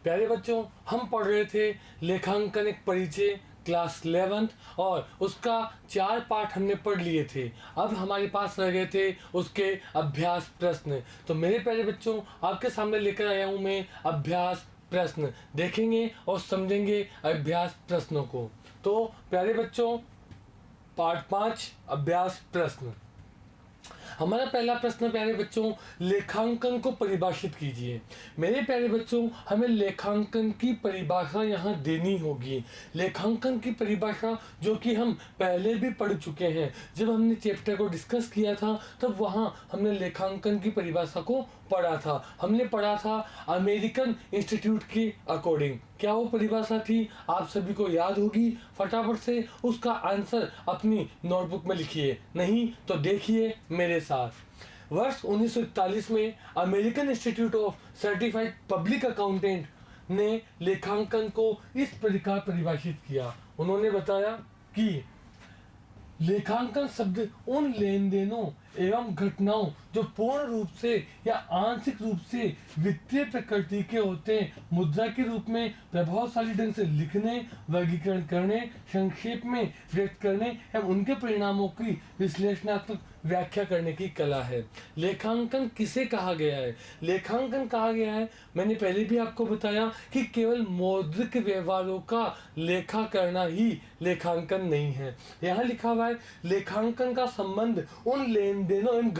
प्यारे बच्चों, हम पढ़ रहे थे लेखांकन एक परिचय क्लास 11th और उसका 4 पार्ट हमने पढ़ लिए थे। अब हमारे पास रह गए थे उसके अभ्यास प्रश्न। तो मेरे प्यारे बच्चों, आपके सामने लेकर आया हूं मैं अभ्यास प्रश्न। देखेंगे और समझेंगे अभ्यास प्रश्नों को। तो प्यारे बच्चों, पार्ट 5 अभ्यास प्रश्न। हमारा पहला प्रश्न प्यारे बच्चों, लेखांकन को परिभाषित कीजिए। मेरे प्यारे बच्चों, हमें लेखांकन की परिभाषा यहाँ देनी होगी। लेखांकन की परिभाषा जो कि हम पहले भी पढ़ चुके हैं। जब हमने चैप्टर को डिस्कस किया था तब वहाँ हमने लेखांकन की परिभाषा को पढ़ा था। हमने पढ़ा था अमेरिकन इंस्टीट्यूट के अकॉर्डिंग। क्या वो परिभाषा थी आप सभी को याद होगी? फटाफट से उसका आंसर अपनी नोटबुक में लिखिए, नहीं तो देखिए मेरे साथ। वर्ष 1941 में American institute of certified public accountant ने लेखांकन को इस प्रकार परिभाषित किया। उन्होंने बताया कि लेखांकन शब्द उन लेन देनों एवं घटनाओं जो पूर्ण रूप से या आंशिक रूप से वित्तीय प्रकृति के होते हैं, मुद्रा के रूप में प्रभावशाली ढंग से लिखने, वर्गीकरण करने, संक्षेप में व्यक्त करने एवं उनके परिणामों की विश्लेषणात्मक व्याख्या करने की कला है। लेखांकन किसे कहा गया है? लेखांकन कहा गया है, मैंने पहले भी आपको बताया कि केवल मौद्रिक व्यवहारों का लेखा करना ही लेखांकन नहीं है। यहाँ लिखा हुआ है लेखांकन का संबंध उन लेन देनों एवं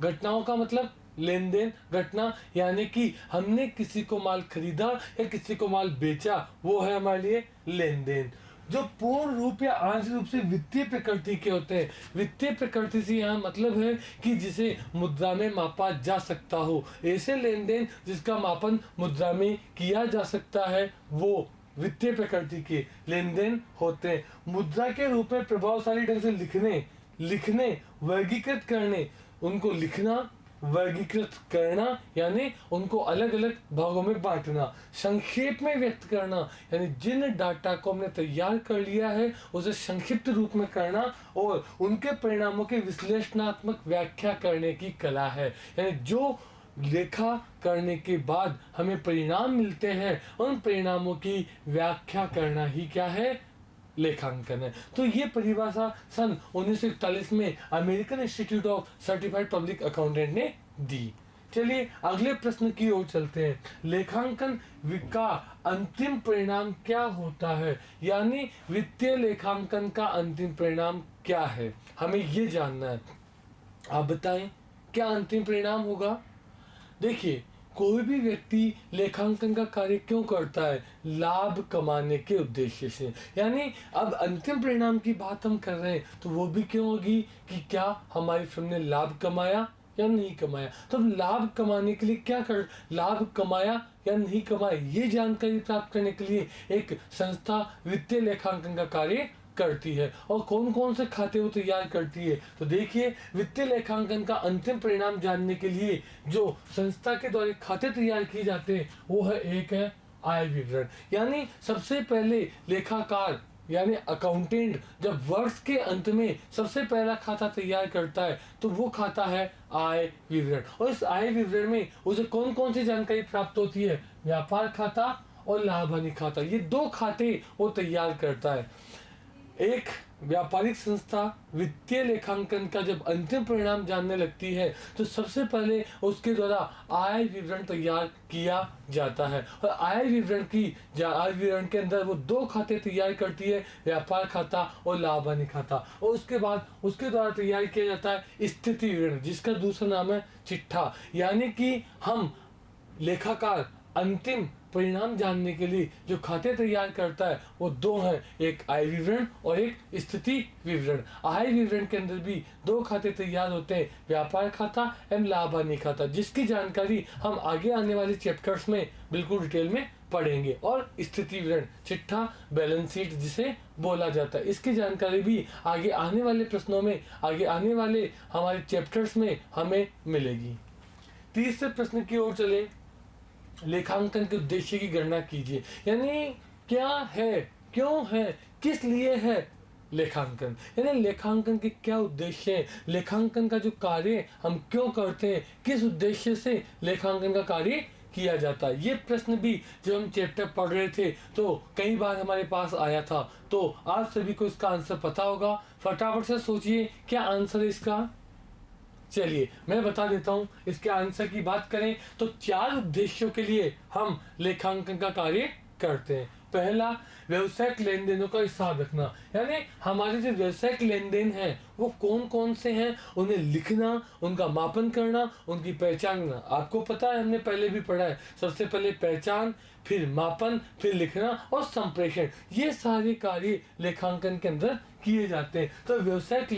घटनाओं का मतलब लेन देन घटना, यानी कि हमने किसी को माल खरीदा या किसी को माल बेचा, वो है हमारे लिए लेन देन। जो पूर्ण रूप या आंशिक रूप से वित्तीय प्रकृति के होते हैं। वित्तीय प्रकृति से यहाँ मतलब है कि जिसे मुद्रा में मापा जा सकता हो। ऐसे लेन देन जिसका मापन मुद्रा में किया जा सकता है वो वित्तीय प्रकृति के लेन देन होते हैं। मुद्रा के रूप में प्रभावशाली ढंग से लिखने वर्गीकृत करने, उनको लिखना वर्गीकृत करना यानी उनको अलग अलग भागों में बांटना, संक्षेप में व्यक्त करना यानी जिन डाटा को हमने तैयार कर लिया है उसे संक्षिप्त रूप में करना, और उनके परिणामों की विश्लेषणात्मक व्याख्या करने की कला है। यानी जो लेखा करने के बाद हमें परिणाम मिलते हैं उन परिणामों की व्याख्या करना ही क्या है? लेखांकन है। तो ये परिभाषा सन 1941 में American institute of certified public accountant ने दी। चलिए अगले प्रश्न की ओर चलते हैं। लेखांकन का अंतिम परिणाम क्या होता है, यानी वित्तीय लेखांकन का अंतिम परिणाम क्या है, हमें ये जानना है। आप बताएं क्या अंतिम परिणाम होगा? देखिए, कोई भी व्यक्ति लेखांकन का कार्य क्यों करता है? लाभ कमाने के उद्देश्य से। यानी अब अंतिम परिणाम की बात हम कर रहे हैं तो वो भी क्यों होगी कि क्या हमारी फर्म ने लाभ कमाया या नहीं कमाया। तो लाभ कमाने के लिए क्या कर, लाभ कमाया या नहीं कमाया, ये जानकारी प्राप्त करने के लिए एक संस्था वित्तीय लेखांकन का कार्य करती है। और कौन कौन से खाते वो तैयार करती है? तो देखिए, वित्तीय लेखांकन का अंतिम परिणाम जानने के लिए जो संस्था के द्वारा खाते तैयार किए जाते हैं वो है, एक है आय विवरण। यानी सबसे पहले लेखाकार यानी अकाउंटेंट जब वर्ष के अंत में सबसे पहला खाता तैयार करता है तो वो खाता है आय विवरण। और इस आय विवरण में उसे कौन कौन सी जानकारी प्राप्त होती है? व्यापार खाता और लाभ हानि खाता, ये दो खाते वो तैयार करता है। एक व्यापारिक संस्था वित्तीय लेखांकन का जब अंतिम परिणाम जानने लगती है तो सबसे पहले उसके द्वारा आय विवरण तैयार किया जाता है। और आय विवरण के अंदर वो दो खाते तैयार करती है, व्यापार खाता और लाभ हानि खाता। और उसके बाद उसके द्वारा तैयार किया जाता है स्थिति विवरण, जिसका दूसरा नाम है चिट्ठा। यानी कि हम लेखाकार अंतिम परिणाम जानने के लिए जो खाते तैयार करता है वो दो हैं, एक आय विवरण और एक स्थिति विवरण। आय विवरण के अंदर भी दो खाते तैयार होते हैं, व्यापार खाता एवं लाभ हानि खाता, जिसकी जानकारी हम आगे आने वाले चैप्टर्स में बिल्कुल डिटेल में पढ़ेंगे। और स्थिति विवरण, चिट्ठा, बैलेंस शीट जिसे बोला जाता है, इसकी जानकारी भी आगे आने वाले प्रश्नों में, आगे आने वाले हमारे चैप्टर्स में हमें मिलेगी। तीसरे प्रश्न की ओर चले। लेखांकन के उद्देश्य की गणना कीजिए। यानी क्या है, क्यों है, किस लिए है लेखांकन, यानी लेखांकन के क्या उद्देश्य है, लेखांकन का जो कार्य हम क्यों करते हैं, किस उद्देश्य से लेखांकन का कार्य किया जाता है। ये प्रश्न भी जब हम चैप्टर पढ़ रहे थे तो कई बार हमारे पास आया था। तो आप सभी को इसका आंसर पता होगा। फटाफट से सोचिए क्या आंसर है इसका। चलिए मैं बता देता हूं। इसके आंसर की बात करें तो 4 उद्देश्यों के लिए हम लेखांकन का कार्य करते हैं। पहला, व्यवसायिक लेन देनों का हिसाब रखना, यानी हमारे जो व्यवसायिक लेन देन है वो कौन कौन से हैं उन्हें लिखना, उनका मापन करना, उनकी पहचान करना। आपको पता है हमने पहले भी पढ़ा है, सबसे पहले पहचान, फिर मापन, फिर लिखना और संप्रेषण। ये सारे कार्य लेखांकन के अंदर किए जाते हैं। तो व्यवसायिक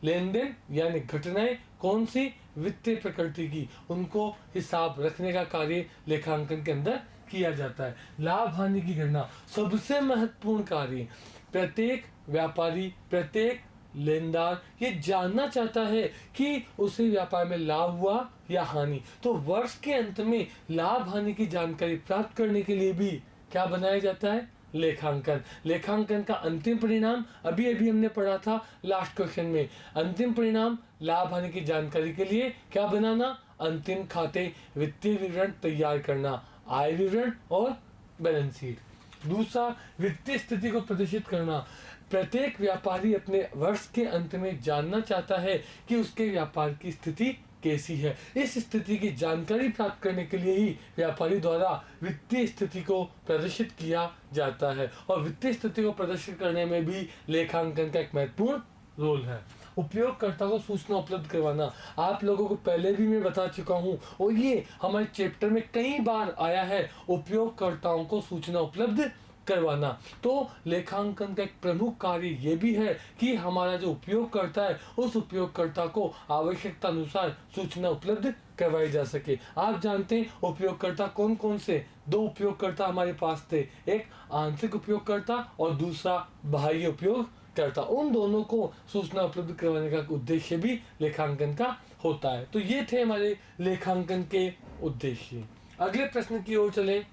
लेन देन यानी घटनाएं कौन सी, वित्तीय प्रकृति की, उनको हिसाब रखने का कार्य लेखांकन के अंदर किया जाता है। लाभ हानि की गणना सबसे महत्वपूर्ण कार्य। प्रत्येक व्यापारी, प्रत्येक लेनदार ये जानना चाहता है कि उसे व्यापार में लाभ हुआ या हानि। तो वर्ष के अंत में लाभ हानि की जानकारी प्राप्त करने के लिए भी क्या बनाया जाता है, लेखांकन। लेखांकन का अंतिम परिणाम अभी अभी हमने पढ़ा था लास्ट क्वेश्चन में। अंतिम परिणाम लाभ हानि की जानकारी के लिए क्या बनाना, अंतिम खाते, वित्तीय विवरण तैयार करना, आय विवरण और बैलेंस शीट। दूसरा, वित्तीय स्थिति को प्रदर्शित करना। प्रत्येक व्यापारी अपने वर्ष के अंत में जानना चाहता है कि उसके व्यापार की स्थिति कैसी है। इस स्थिति की जानकारी प्राप्त करने के लिए ही व्यापारी द्वारा वित्तीय स्थिति को प्रदर्शित किया जाता है। और वित्तीय स्थिति को प्रदर्शित करने में भी लेखांकन का एक महत्वपूर्ण रोल है। उपयोगकर्ता को सूचना उपलब्ध करवाना, आप लोगों को पहले भी मैं बता चुका हूँ और ये हमारे चैप्टर में कई बार आया है, उपयोगकर्ताओं को सूचना उपलब्ध करवाना। तो लेखांकन का एक प्रमुख कार्य ये भी है कि हमारा जो उपयोगकर्ता है उस उपयोगकर्ता को आवश्यकता अनुसार सूचना उपलब्ध करवाई जा सके। आप जानते हैं उपयोगकर्ता कौन कौन से, 2 उपयोगकर्ता हमारे पास थे, एक आंतरिक उपयोगकर्ता और दूसरा बाह्य उपयोगकर्ता। उन दोनों को सूचना उपलब्ध करवाने का उद्देश्य भी लेखांकन का होता है। तो ये थे हमारे लेखांकन के उद्देश्य। अगले प्रश्न की ओर चलें।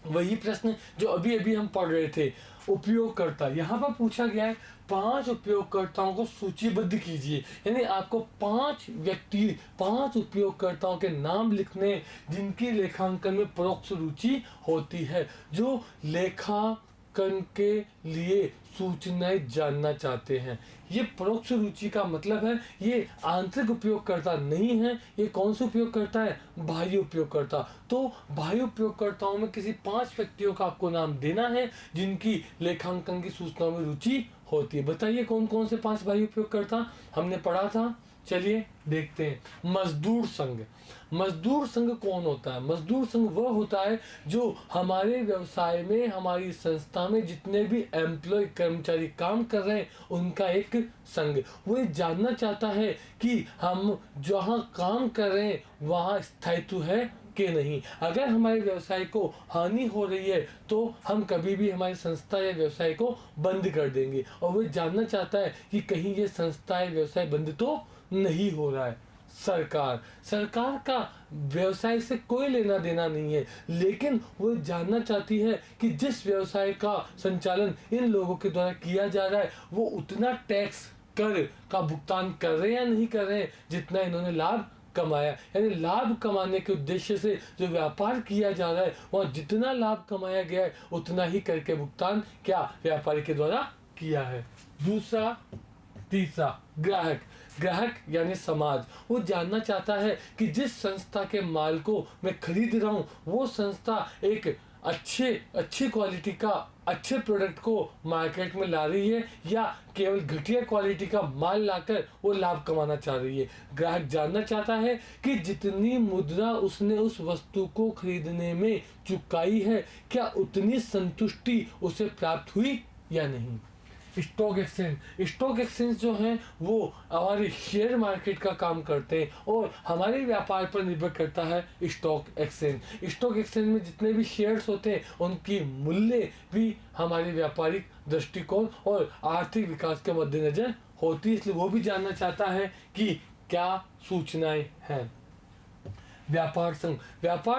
वही प्रश्न जो अभी अभी हम पढ़ रहे थे, उपयोगकर्ता। यहाँ पर पूछा गया है 5 उपयोगकर्ताओं को सूचीबद्ध कीजिए। यानी आपको 5 उपयोगकर्ताओं के नाम लिखने जिनकी लेखांकन में परोक्ष रुचि होती है, जो लेखांकन के लिए सूचनाएं जानना चाहते हैं। ये परोक्ष रुचि का मतलब है ये आंतरिक उपयोगकर्ता नहीं है। ये कौन से उपयोगकर्ता है, बाह्य उपयोगकर्ता। तो बाह्य उपयोगकर्ताओं में किसी 5 व्यक्तियों का आपको नाम देना है जिनकी लेखांकन की सूचनाओं में रुचि होती है। बताइए कौन कौन से 5 बाह्य उपयोगकर्ता हमने पढ़ा था। चलिए देखते हैं। मजदूर संघ। मजदूर संघ कौन होता है? मजदूर संघ वह होता है जो हमारे व्यवसाय में, हमारी संस्था में जितने भी एम्प्लॉय कर्मचारी काम कर रहे हैं उनका एक संघ। वो ये जानना चाहता है कि हम जहाँ काम कर रहे हैं वहाँ स्थायित्व है कि नहीं। अगर हमारे व्यवसाय को हानि हो रही है तो हम कभी भी हमारी संस्था या व्यवसाय को बंद कर देंगे। और वो जानना चाहता है कि कहीं ये संस्था या व्यवसाय बंद तो नहीं हो रहा है। सरकार का व्यवसाय से कोई लेना देना नहीं है, लेकिन वो जानना चाहती है कि जिस व्यवसाय का संचालन इन लोगों के द्वारा किया जा रहा है वो उतना टैक्स, कर का भुगतान कर रहे हैं या नहीं कर रहे हैं जितना इन्होंने लाभ कमाया। यानी लाभ कमाने के उद्देश्य से जो व्यापार किया जा रहा है वहाँ जितना लाभ कमाया गया है उतना ही कर के भुगतान क्या व्यापारी के द्वारा किया है। तीसरा, ग्राहक यानी समाज। वो जानना चाहता है कि जिस संस्था के माल को मैं खरीद रहा हूँ वो संस्था एक अच्छे क्वालिटी का अच्छे प्रोडक्ट को मार्केट में ला रही है या केवल घटिया क्वालिटी का माल लाकर वो लाभ कमाना चाह रही है। ग्राहक जानना चाहता है कि जितनी मुद्रा उसने उस वस्तु को खरीदने में चुकाई है क्या उतनी संतुष्टि उसे प्राप्त हुई या नहीं। स्टॉक एक्सचेंज जो है वो हमारे शेयर मार्केट का काम करते हैं और हमारे व्यापार पर निर्भर करता है स्टॉक एक्सचेंज में जितने भी शेयर्स होते हैं उनकी मूल्य भी हमारे व्यापारिक दृष्टिकोण और आर्थिक विकास के मद्देनजर होती है। इसलिए वो भी जानना चाहता है कि क्या सूचनाएं हैं। व्यापार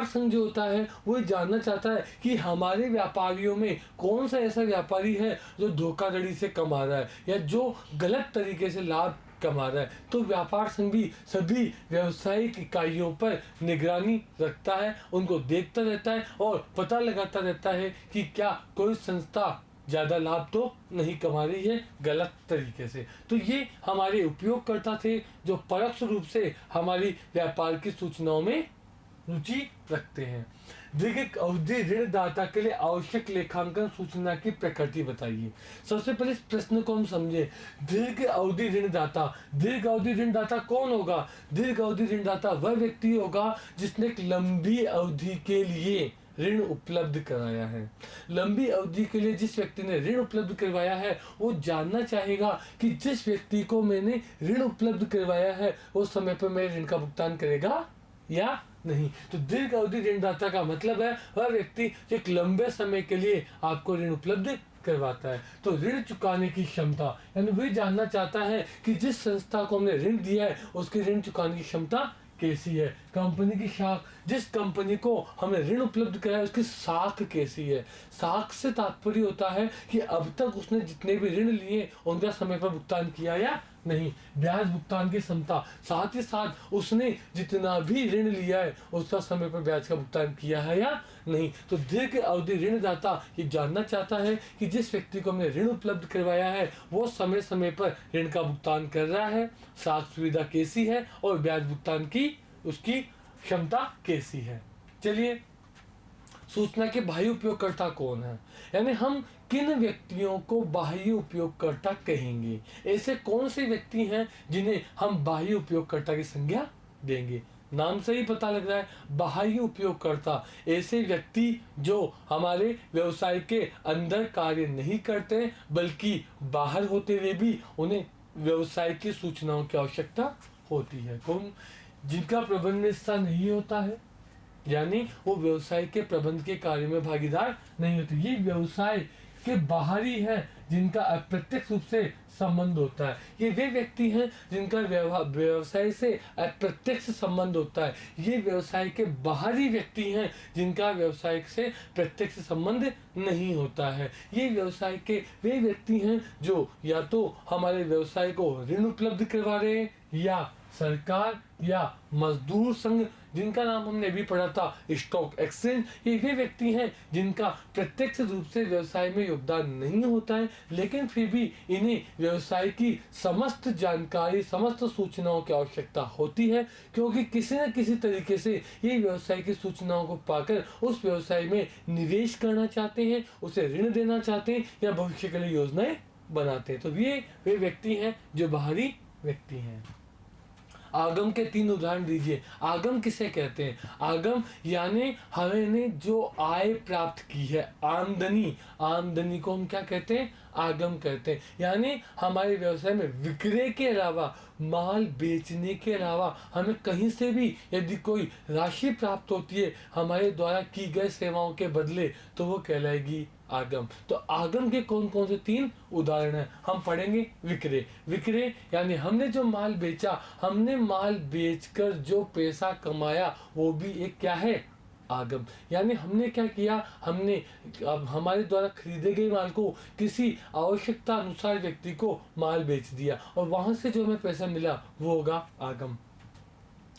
संघ जो होता है वो जानना चाहता है कि हमारे व्यापारियों में कौन सा ऐसा व्यापारी है जो धोखाधड़ी से कमा रहा है या जो गलत तरीके से लाभ कमा रहा है। तो व्यापार संघ भी सभी व्यावसायिक इकाइयों पर निगरानी रखता है, उनको देखता रहता है और पता लगाता रहता है कि क्या कोई संस्था ज़्यादा लाभ तो नहीं कमा रही है गलत तरीके से। तो ये हमारे उपयोगकर्ता थे जो परोक्ष रूप से हमारी व्यापार की सूचनाओं में रुचि रखते हैं। दीर्घ अवधि ऋणदाता के लिए आवश्यक लेखांकन सूचना की प्रकृति बताइए। सबसे पहले इस प्रश्न को हम समझे। दीर्घ अवधि ऋणदाता, दीर्घ अवधि ऋणदाता कौन होगा? दीर्घ अवधि ऋणदाता वह व्यक्ति होगा जिसने एक लंबी अवधि के लिए ऋण उपलब्ध कराया है। लंबी अवधि के लिए जिस व्यक्ति ने ऋण उपलब्ध करवाया है वो जानना चाहेगा कि जिस व्यक्ति को मैंने ऋण उपलब्ध करवाया है वो समय पर मेरे ऋण का भुगतान करेगा या नहीं। तो दीर्घ अवधि ऋणदाता का मतलब है वह व्यक्ति जो एक लंबे समय के लिए आपको ऋण उपलब्ध करवाता है। तो ऋण चुकाने की क्षमता, यानी वह जानना चाहता है कि जिस संस्था को हमने ऋण दिया है उसकी ऋण चुकाने की क्षमता कैसी है। कंपनी की साख, जिस कंपनी को हमने ऋण उपलब्ध कराया है उसकी साख कैसी है। साख से तात्पर्य होता है कि अब तक उसने जितने भी ऋण लिए उनका समय पर भुगतान किया या नहीं। ब्याज भुगतान की क्षमता, साथ ही साथ उसने जितना भी ऋण लिया है उसका समय पर ब्याज का भुगतान किया है या नहीं। तो दीर्घ अवधि ऋणदाता ये जानना चाहता है कि जिस व्यक्ति को हमने ऋण उपलब्ध करवाया है वो समय समय पर ऋण का भुगतान कर रहा है, साख सुविधा कैसी है और ब्याज भुगतान की उसकी क्षमता कैसी है। चलिए, सूचना के बाह्य उपयोगकर्ता कौन है, यानी हम किन व्यक्तियों को बाह्य उपयोगकर्ता कहेंगे। ऐसे कौन से व्यक्ति हैं जिन्हें हम बाह्य उपयोगकर्ता की संज्ञा देंगे। नाम से ही पता लग रहा है, बाह्य उपयोगकर्ता ऐसे व्यक्ति जो हमारे व्यवसाय के अंदर कार्य नहीं करते बल्कि बाहर होते हुए भी उन्हें व्यवसाय की सूचनाओं की आवश्यकता होती है। कौन? जिनका प्रबंध में हिस्सा नहीं होता है, यानी वो व्यवसाय के प्रबंध के कार्य में भागीदार नहीं होते। ये व्यवसाय के बाहरी है जिनका अप्रत्यक्ष रूप से संबंध होता है। ये वे व्यक्ति हैं जिनका व्यवसाय से अप्रत्यक्ष संबंध होता है। ये व्यवसाय के बाहरी व्यक्ति हैं जिनका व्यवसाय से प्रत्यक्ष संबंध नहीं होता है। ये व्यवसाय के वे व्यक्ति हैं जो या तो हमारे व्यवसाय को ऋण उपलब्ध करवा रहे हैं या सरकार या मजदूर संघ, जिनका नाम हमने अभी पढ़ा था स्टॉक एक्सचेंज। ये वे व्यक्ति हैं जिनका प्रत्यक्ष रूप से व्यवसाय में योगदान नहीं होता है लेकिन फिर भी इन्हें व्यवसाय की समस्त जानकारी, समस्त सूचनाओं की आवश्यकता होती है क्योंकि किसी न किसी तरीके से ये व्यवसाय की सूचनाओं को पाकर उस व्यवसाय में निवेश करना चाहते हैं, उसे ऋण देना चाहते हैं या भविष्य के लिए योजनाएं बनाते हैं। तो ये वे व्यक्ति हैं जो बाहरी व्यक्ति हैं। आगम के 3 उदाहरण दीजिए। आगम किसे कहते हैं? आगम यानी हमने जो आय प्राप्त की है, आमदनी, आमदनी को हम क्या कहते हैं? आगम कहते हैं। यानी हमारे व्यवसाय में विक्रय के अलावा, माल बेचने के अलावा हमें कहीं से भी यदि कोई राशि प्राप्त होती है हमारे द्वारा की गई सेवाओं के बदले तो वो कहलाएगी आगम। तो आगम के कौन कौन से 3 उदाहरण हैं हम पढ़ेंगे। विक्रय, विक्रय यानी हमने जो माल बेचा, हमने माल बेचकर जो पैसा कमाया वो भी एक क्या है? आगम। यानी हमने क्या किया, हमने हमारे द्वारा खरीदे गए माल को किसी आवश्यकता अनुसार व्यक्ति को माल बेच दिया और वहां से जो हमें पैसा मिला वो होगा आगम।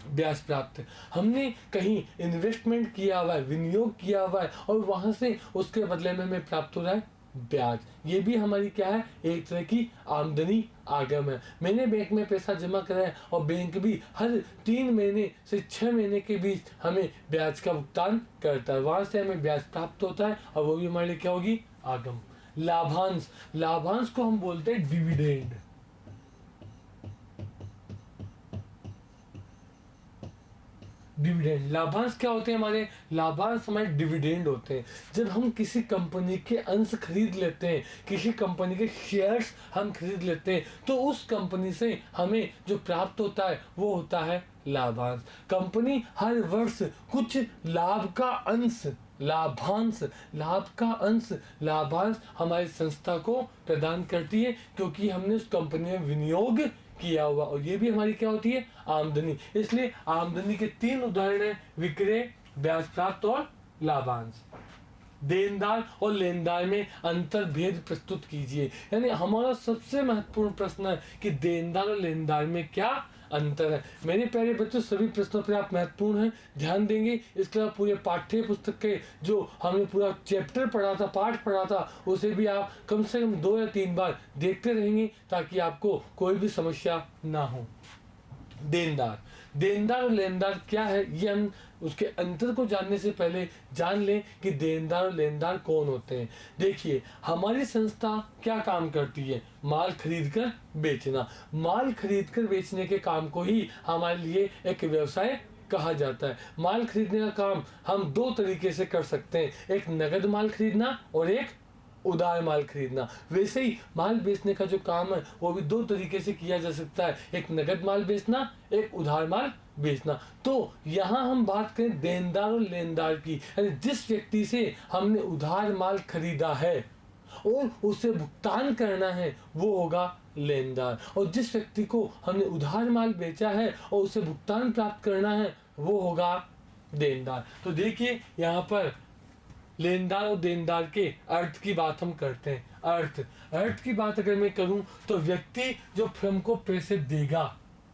ब्याज प्राप्त, हमने कहीं इन्वेस्टमेंट किया हुआ है, विनियोग किया हुआ है और वहां से उसके बदले में हमें प्राप्त हो रहा है ब्याज। ये भी हमारी क्या है? एक तरह की आमदनी, आगम है। मैंने बैंक में पैसा जमा कराया और बैंक भी हर 3 महीने से 6 महीने के बीच हमें ब्याज का भुगतान करता है, वहां से हमें ब्याज प्राप्त होता है और वो भी हमारे लिए क्या होगी? आगम। लाभांश, लाभांश को हम बोलते हैं डिविडेंड। डिविडेंड, लाभांश क्या होते हैं हमारे? लाभांश हमारे डिविडेंड होते हैं। जब हम किसी कंपनी के अंश खरीद लेते हैं, किसी कंपनी के शेयर्स हम खरीद लेते हैं तो उस कंपनी से हमें जो प्राप्त होता है वो होता है लाभांश। कंपनी हर वर्ष कुछ लाभ का अंश, लाभांश, लाभ का अंश, लाभांश हमारी संस्था को प्रदान करती है क्योंकि हमने उस कंपनी में विनियोग किया हुआ और ये भी हमारी क्या होती है? आमदनी। इसलिए आमदनी के 3 उदाहरण हैं, विक्रय, ब्याज प्राप्त और लाभांश। देनदार और लेनदार में अंतर भेद प्रस्तुत कीजिए। यानी हमारा सबसे महत्वपूर्ण प्रश्न है कि देनदार और लेनदार में क्या अंतर है। मेरे प्यारे बच्चों, सभी प्रश्नों पर आप महत्वपूर्ण हैं, ध्यान देंगे। इसके अलावा पूरे पाठ्य पुस्तक के जो हमने पूरा चैप्टर पढ़ा था, पाठ पढ़ा था, उसे भी आप कम से कम 2 या 3 बार देखते रहेंगे ताकि आपको कोई भी समस्या ना हो। देनदार और लेनदार क्या है, ये हम उसके अंतर को जानने से पहले जान लें कि देनदार और लेनदार कौन होते हैं। देखिए, हमारी संस्था क्या काम करती है? माल खरीद कर बेचना। माल खरीद कर बेचने के काम को ही हमारे लिए एक व्यवसाय कहा जाता है। माल खरीदने का काम हम 2 तरीके से कर सकते हैं, एक नगद माल खरीदना और एक उधार माल खरीदना। वैसे ही माल बेचने का जो काम है वो भी 2 तरीके से किया जा सकता है, एक नगद माल बेचना, एक उधार माल बेचना। तो यहाँ हम बात करें देनदार और लेनदार की, यानी जिस व्यक्ति से हमने उधार माल खरीदा है और उसे भुगतान करना है वो होगा लेनदार, और जिस व्यक्ति को हमने उधार माल बेचा है और उसे भुगतान प्राप्त करना है वो होगा देनदार। तो देखिए, यहाँ पर लेनदार और देनदार के अर्थ की बात हम करते हैं। अर्थ की बात अगर मैं करूं तो व्यक्ति जो फर्म को पैसे देगा,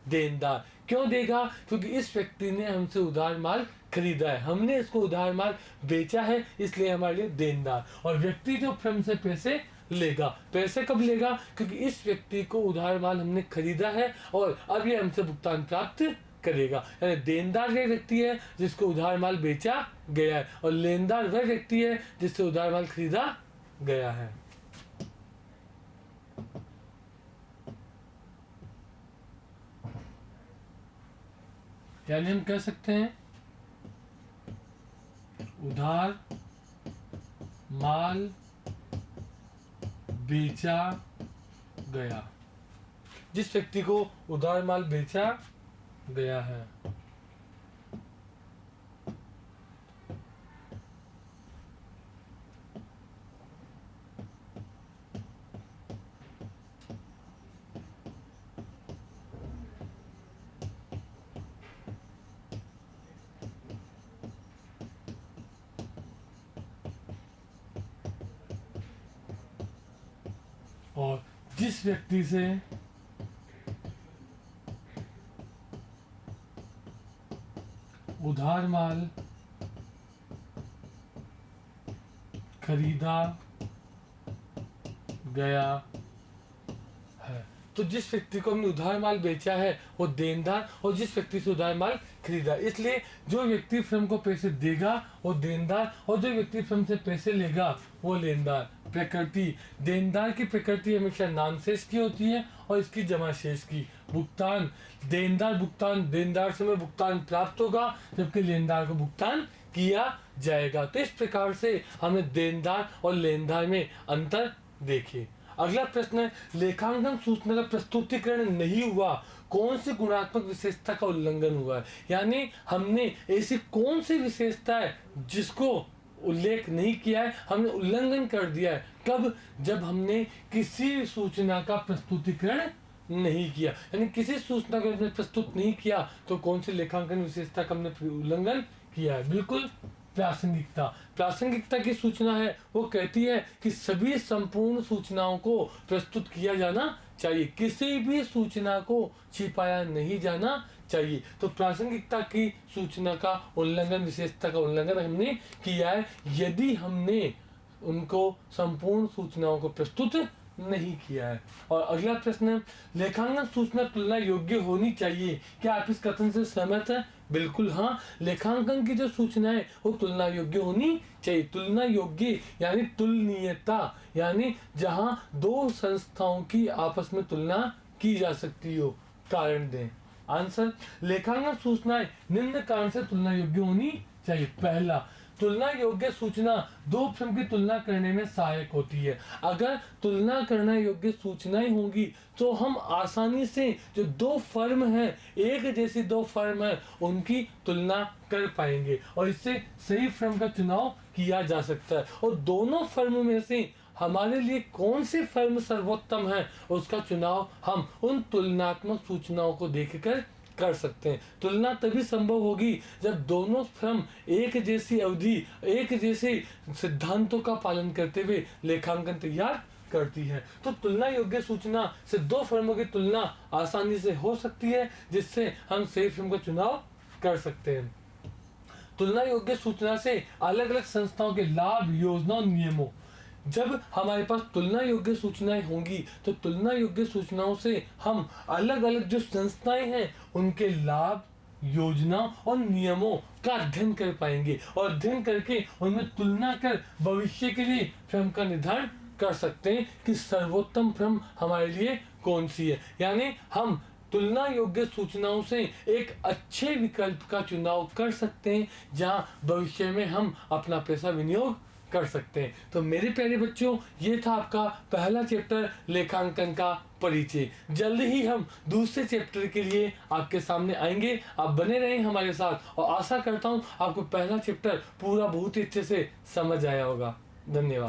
देनदार क्यों देगा? क्योंकि इस व्यक्ति ने हमसे उधार माल खरीदा है, हमने इसको उधार माल बेचा है, इसलिए हमारे लिए देनदार। और व्यक्ति जो फर्म से पैसे लेगा, पैसे कब लेगा? क्योंकि इस व्यक्ति को उधार माल हमने खरीदा है और अब ये हमसे भुगतान प्राप्त करेगा। यानी देनदार वह व्यक्ति है जिसको उधार माल बेचा गया है और लेनदार वह व्यक्ति है जिससे उधार माल खरीदा गया है। यानी हम कह सकते हैं उधार माल बेचा गया, जिस व्यक्ति को उधार माल बेचा गया है। और जिस व्यक्ति से उधार माल खरीदा गया है, तो जिस व्यक्ति को हमने उधार माल बेचा है वो देनदार, और जिस व्यक्ति से उधार माल खरीदा, इसलिए जो व्यक्ति फर्म को पैसे देगा वो देनदार और जो व्यक्ति फर्म से पैसे लेगा वो लेनदार। प्रकृति, देनदार की प्रकृति हमेशा नाम शेष की होती है और इसकी जमा शेष की। भुगतान, देनदार से हमें भुगतान प्राप्त होगा जबकि लेनदार को भुगतान किया जाएगा। तो इस प्रकार से हमें देनदार और लेनदार में अंतर देखिए। अगला प्रश्न है, लेखांकन सूचना का प्रस्तुतिकरण नहीं हुआ, कौन सी गुणात्मक विशेषता का उल्लंघन हुआ है? यानी हमने ऐसी कौन सी विशेषता है जिसको उल्लेख नहीं किया है, हमने उल्लंघन कर दिया है। कब? जब हमने किसी सूचना का प्रस्तुतिकरण नहीं किया, यानी किसी सूचना को हमने प्रस्तुत नहीं किया तो कौन सी लेखांकन विशेषता का हमने उल्लंघन किया है? बिल्कुल प्रासंगिकता की सूचना है, वो कहती है कि सभी संपूर्ण सूचनाओं को प्रस्तुत किया जाना चाहिए, किसी भी सूचना को छिपाया नहीं जाना चाहिए। तो प्रासंगिकता की सूचना का उल्लंघन, विशेषता का उल्लंघन हमने किया है यदि हमने उनको संपूर्ण सूचनाओं को प्रस्तुत नहीं किया है। और अगला प्रश्न है, लेखांकन सूचना तुलना योग्य होनी चाहिए, क्या आप इस कथन से सहमत हैं? बिल्कुल हाँ, लेखांकन की जो सूचना है वो तुलना योग्य होनी चाहिए। तुलना योग्य यानी तुलनीयता, यानी जहां 2 संस्थाओं की आपस में तुलना की जा सकती हो। कारण दें। आंसर, लेखांकन सूचनाएं निम्न कारण से तुलना योग्य होनी चाहिए। पहला, तुलना योग्य सूचना 2 फर्म की तुलना करने में सहायक होती है। अगर तुलना करना योग्य सूचनाएं होंगी तो हम आसानी से जो 2 फर्म हैं, एक जैसी 2 फर्म हैं, उनकी तुलना कर पाएंगे और इससे सही फर्म का चुनाव किया जा सकता है। और दोनों फर्म में से हमारे लिए कौन सी फर्म सर्वोत्तम है उसका चुनाव हम उन तुलनात्मक सूचनाओं को देखकर कर सकते हैं। तुलना तभी संभव होगी जब दोनों फर्म एक जैसी अवधि, एक जैसे सिद्धांतों का पालन करते हुए लेखांकन तैयार करती है। तो तुलना योग्य सूचना से दो फर्मों की तुलना आसानी से हो सकती है, जिससे हम सही फर्म का चुनाव कर सकते हैं। तुलना योग्य सूचना से अलग अलग संस्थाओं के लाभ, योजना और नियमों। जब हमारे पास तुलना योग्य सूचनाएं होंगी तो तुलना योग्य सूचनाओं से हम अलग अलग जो संस्थाएं हैं उनके लाभ, योजना और नियमों का अध्ययन कर पाएंगे, और अध्ययन करके उनमें तुलना कर भविष्य के लिए फर्म का निर्धारण कर सकते हैं कि सर्वोत्तम फर्म हमारे लिए कौन सी है। यानी हम तुलना योग्य सूचनाओं से एक अच्छे विकल्प का चुनाव कर सकते हैं जहां भविष्य में हम अपना पैसा विनियोग कर सकते हैं। तो मेरे प्यारे बच्चों, ये था आपका पहला चैप्टर लेखांकन का परिचय। जल्द ही हम दूसरे चैप्टर के लिए आपके सामने आएंगे। आप बने रहें हमारे साथ और आशा करता हूँ आपको पहला चैप्टर पूरा बहुत ही अच्छे से समझ आया होगा। धन्यवाद।